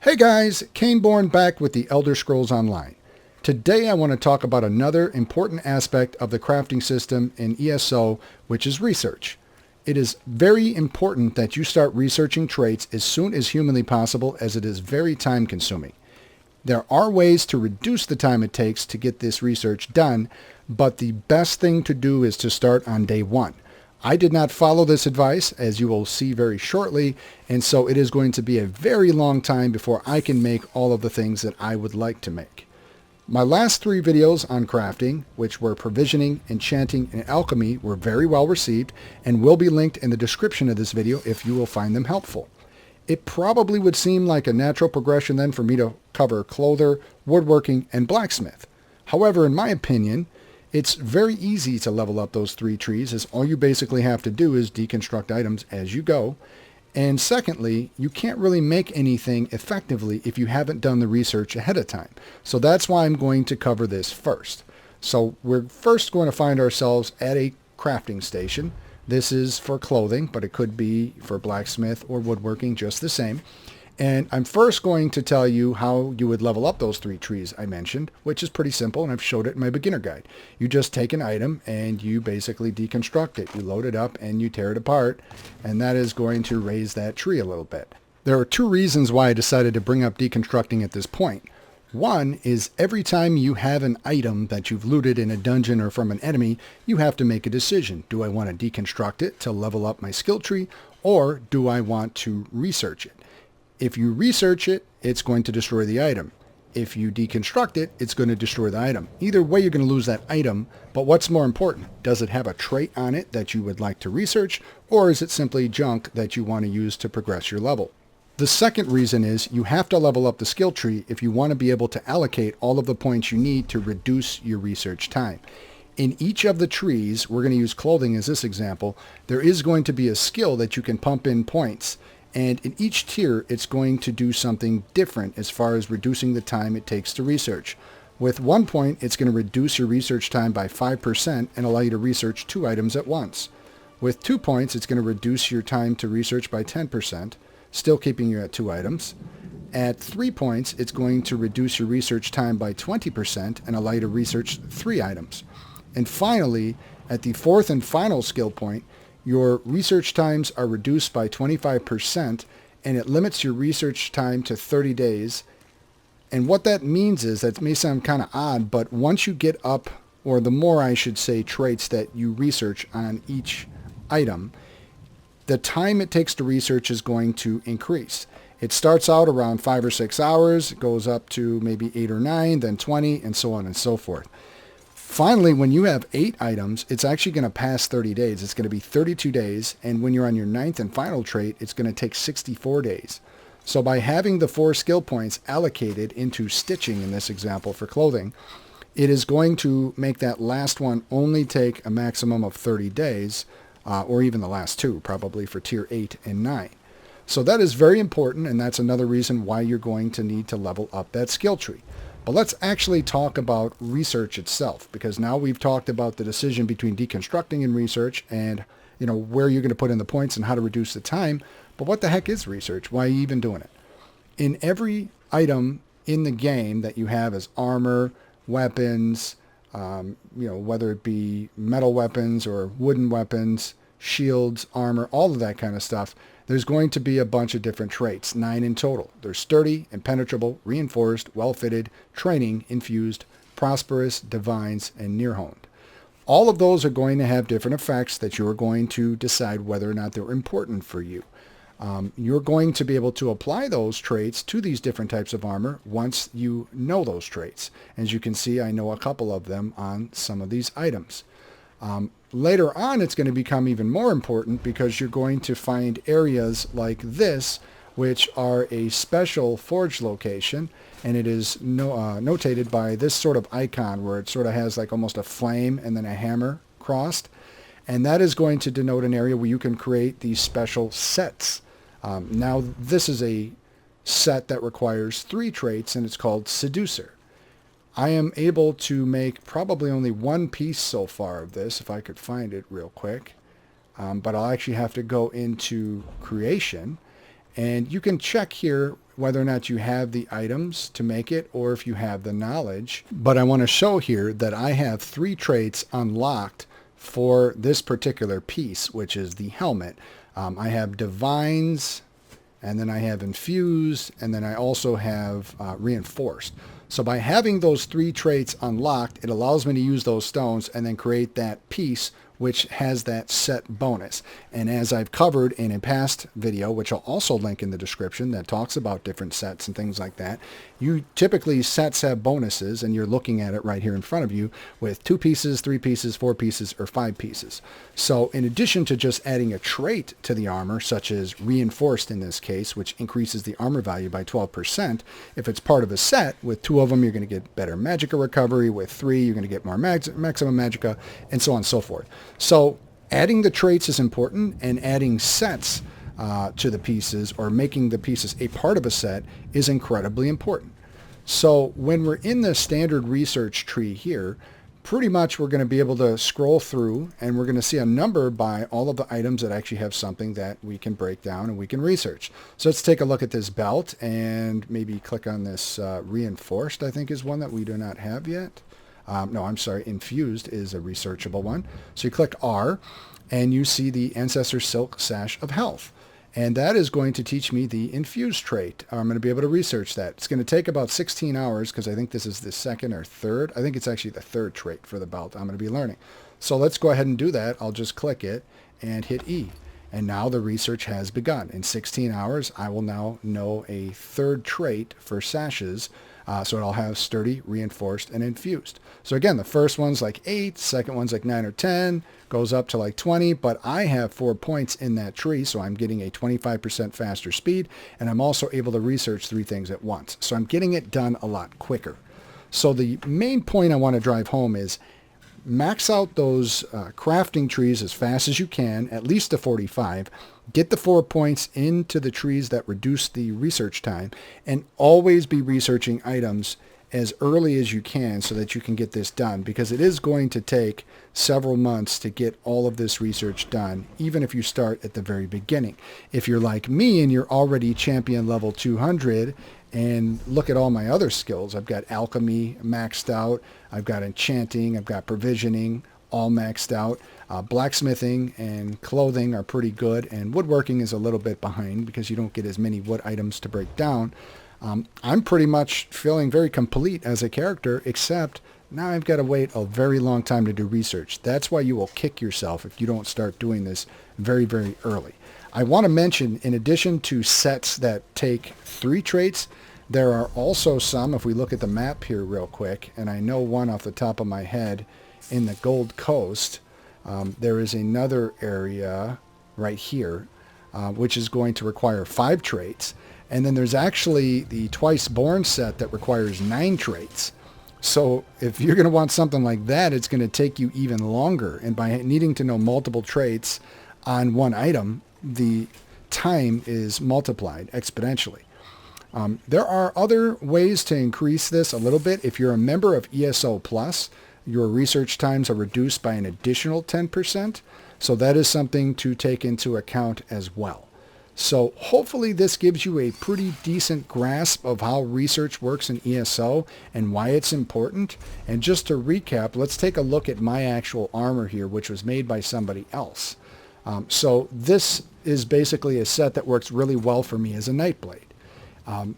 Hey guys, Cainebourne back with the Elder Scrolls Online. Today I want to talk about another important aspect of the crafting system in ESO, which is research. It is very important that you start researching traits as soon as humanly possible, as it is very time consuming. There are ways to reduce the time it takes to get this research done, but the best thing to do is to start on day one. I did not follow this advice, as you will see very shortly, and so it is going to be a very long time before I can make all of the things that I would like to make. My last 3 videos on crafting, which were provisioning, enchanting, and alchemy, were very well received and will be linked in the description of this video if you will find them helpful. It probably would seem like a natural progression then for me to cover clother, woodworking, and blacksmith. However, in my opinion, it's very easy to level up those 3 trees, as all you basically have to do is deconstruct items as you go. And secondly, you can't really make anything effectively if you haven't done the research ahead of time. So that's why I'm going to cover this first. So we're first going to find ourselves at a crafting station. This is for clothing, but it could be for blacksmith or woodworking just the same. And I'm first going to tell you how you would level up those 3 trees I mentioned, which is pretty simple, and I've showed it in my beginner guide. You just take an item and you basically deconstruct it. You load it up and you tear it apart, and that is going to raise that tree a little bit. There are 2 reasons why I decided to bring up deconstructing at this point. One is every time you have an item that you've looted in a dungeon or from an enemy, you have to make a decision. Do I want to deconstruct it to level up my skill tree, or do I want to research it? If you research it, it's going to destroy the item. If you deconstruct it, it's going to destroy the item. Either way, you're going to lose that item, but what's more important? Does it have a trait on it that you would like to research, or is it simply junk that you want to use to progress your level? The second reason is you have to level up the skill tree if you want to be able to allocate all of the points you need to reduce your research time. In each of the trees, we're going to use clothing as this example, there is going to be a skill that you can pump in points. And in each tier, it's going to do something different as far as reducing the time it takes to research. With 1 point, it's going to reduce your research time by 5% and allow you to research 2 items at once. With 2 points, it's going to reduce your time to research by 10%, still keeping you at 2 items. At 3 points, it's going to reduce your research time by 20% and allow you to research 3 items. And finally, at the 4th and final skill point, your research times are reduced by 25%, and it limits your research time to 30 days. And what that means is, that may sound kind of odd, but once you get up, or the more I should say, traits that you research on each item, the time it takes to research is going to increase. It starts out around 5 or 6 hours, goes up to maybe 8 or 9, then 20, and so on and so forth. Finally, when you have 8 items, it's actually going to pass 30 days. It's going to be 32 days, and when you're on your 9th and final trait, it's going to take 64 days. So by having the 4 skill points allocated into stitching in this example for clothing, it is going to make that last one only take a maximum of 30 days, or even the last 2, probably for tier 8 and 9. So that is very important, and that's another reason why you're going to need to level up that skill tree. But let's actually talk about research itself, because now we've talked about the decision between deconstructing and research, and where you're going to put in the points and how to reduce the time. But what the heck is research? Why are you even doing it? In every item in the game that you have as armor, weapons, whether it be metal weapons or wooden weapons, shields, armor, all of that kind of stuff, there's going to be a bunch of different traits, 9 in total. There's sturdy, impenetrable, reinforced, well-fitted, training, infused, prosperous, divines, and near-honed. All of those are going to have different effects that you're going to decide whether or not they're important for you. You're going to be able to apply those traits to these different types of armor once you know those traits. As you can see, I know a couple of them on some of these items. Later on, it's going to become even more important because you're going to find areas like this, which are a special forge location, and it is notated by this sort of icon where it sort of has like almost a flame and then a hammer crossed. And that is going to denote an area where you can create these special sets. Now, this is a set that requires 3 traits, and it's called Seducer. I am able to make probably only 1 piece so far of this, if I could find it real quick. But I'll actually have to go into creation, And you can check here whether or not you have the items to make it or if you have the knowledge. But I want to show here that I have 3 traits unlocked for this particular piece, which is the helmet. I have Divines, and then I have Infused, and then I also have Reinforced. So by having those 3 traits unlocked, it allows me to use those stones and then create that piece which has that set bonus. And as I've covered in a past video, which I'll also link in the description, that talks about different sets and things like that, you typically sets have bonuses, and you're looking at it right here in front of you with 2 pieces, 3 pieces, 4 pieces, or 5 pieces. So in addition to just adding a trait to the armor, such as Reinforced in this case, which increases the armor value by 12%, if it's part of a set, with 2 of them you're going to get better magicka recovery, with 3 you're going to get more maximum magicka, and so on and so forth. So adding the traits is important, and adding sets to the pieces, or making the pieces a part of a set, is incredibly important. So when we're in the standard research tree here, pretty much we're going to be able to scroll through, and we're going to see a number by all of the items that actually have something that we can break down and we can research. So let's take a look at this belt and maybe click on this Reinforced, I think is one that we do not have yet. No, I'm sorry, Infused is a researchable one. So you click R, and you see the Ancestor Silk Sash of Health. And that is going to teach me the Infused trait. I'm going to be able to research that. It's going to take about 16 hours, because I think this is the 2nd or 3rd. I think it's actually the 3rd trait for the belt I'm going to be learning. So let's go ahead and do that. I'll just click it and hit E. And now the research has begun. In 16 hours, I will now know a 3rd trait for sashes. So it'll have Sturdy, Reinforced, and Infused. So again, the first one's like 8, second one's like 9 or 10, goes up to like 20, but I have 4 points in that tree, so I'm getting a 25% faster speed, and I'm also able to research 3 things at once. So I'm getting it done a lot quicker. So the main point I want to drive home is max out those crafting trees as fast as you can, at least to 45. Get the 4 points into the trees that reduce the research time, and always be researching items as early as you can so that you can get this done, because it is going to take several months to get all of this research done, even if you start at the very beginning. If you're like me and you're already champion level 200, and look at all my other skills. I've got Alchemy maxed out, I've got Enchanting, I've got Provisioning, all maxed out. Blacksmithing and clothing are pretty good, and woodworking is a little bit behind because you don't get as many wood items to break down. I'm pretty much feeling very complete as a character, except now I've got to wait a very long time to do research. That's why you will kick yourself if you don't start doing this very, very early. I want to mention, in addition to sets that take 3 traits, there are also some, if we look at the map here real quick, and I know one off the top of my head in the Gold Coast. There is another area right here, which is going to require 5 traits. And then there's actually the Twice Born set that requires 9 traits. So if you're going to want something like that, it's going to take you even longer. And by needing to know multiple traits on one item, the time is multiplied exponentially. There are other ways to increase this a little bit. If you're a member of ESO Plus, your research times are reduced by an additional 10%. So that is something to take into account as well. So hopefully this gives you a pretty decent grasp of how research works in ESO and why it's important. And just to recap, let's take a look at my actual armor here, which was made by somebody else. So this is basically a set that works really well for me as a Nightblade.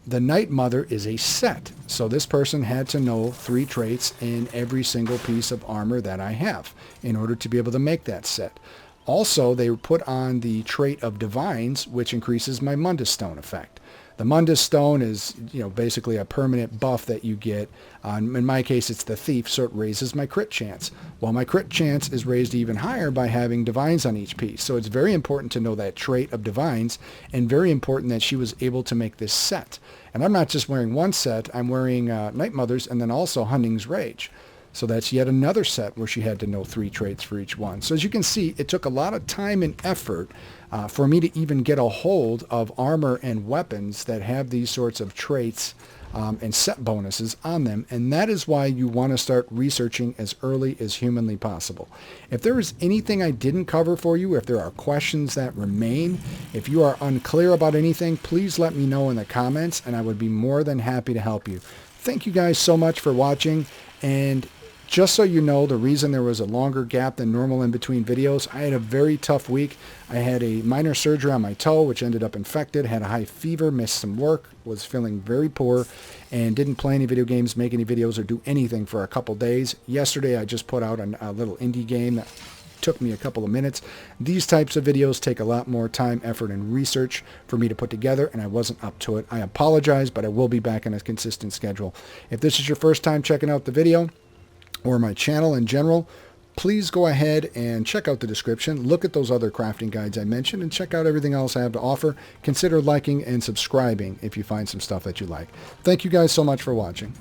The Night Mother is a set, so this person had to know 3 traits in every single piece of armor that I have in order to be able to make that set. Also, they put on the trait of Divines, which increases my Mundus Stone effect. The Mundus Stone is, basically a permanent buff that you get. In my case, it's the Thief, so it raises my crit chance. Well, my crit chance is raised even higher by having Divines on each piece. So it's very important to know that trait of Divines, and very important that she was able to make this set. And I'm not just wearing one set, I'm wearing Night Mother's and then also Hunting's Rage. So that's yet another set where she had to know 3 traits for each one. So as you can see, it took a lot of time and effort for me to even get a hold of armor and weapons that have these sorts of traits and set bonuses on them, and that is why you want to start researching as early as humanly possible. If there is anything I didn't cover for you, if there are questions that remain, if you are unclear about anything, please let me know in the comments, and I would be more than happy to help you. Thank you guys so much for watching, and just so you know, the reason there was a longer gap than normal in between videos, I had a very tough week. I had a minor surgery on my toe, which ended up infected, had a high fever, missed some work, was feeling very poor, and didn't play any video games, make any videos, or do anything for a couple days. Yesterday, I just put out a little indie game that took me a couple of minutes. These types of videos take a lot more time, effort, and research for me to put together, and I wasn't up to it. I apologize, but I will be back on a consistent schedule. If this is your first time checking out the video, or my channel in general, please go ahead and check out the description. Look at those other crafting guides I mentioned and check out everything else I have to offer. Consider liking and subscribing if you find some stuff that you like. Thank you guys so much for watching.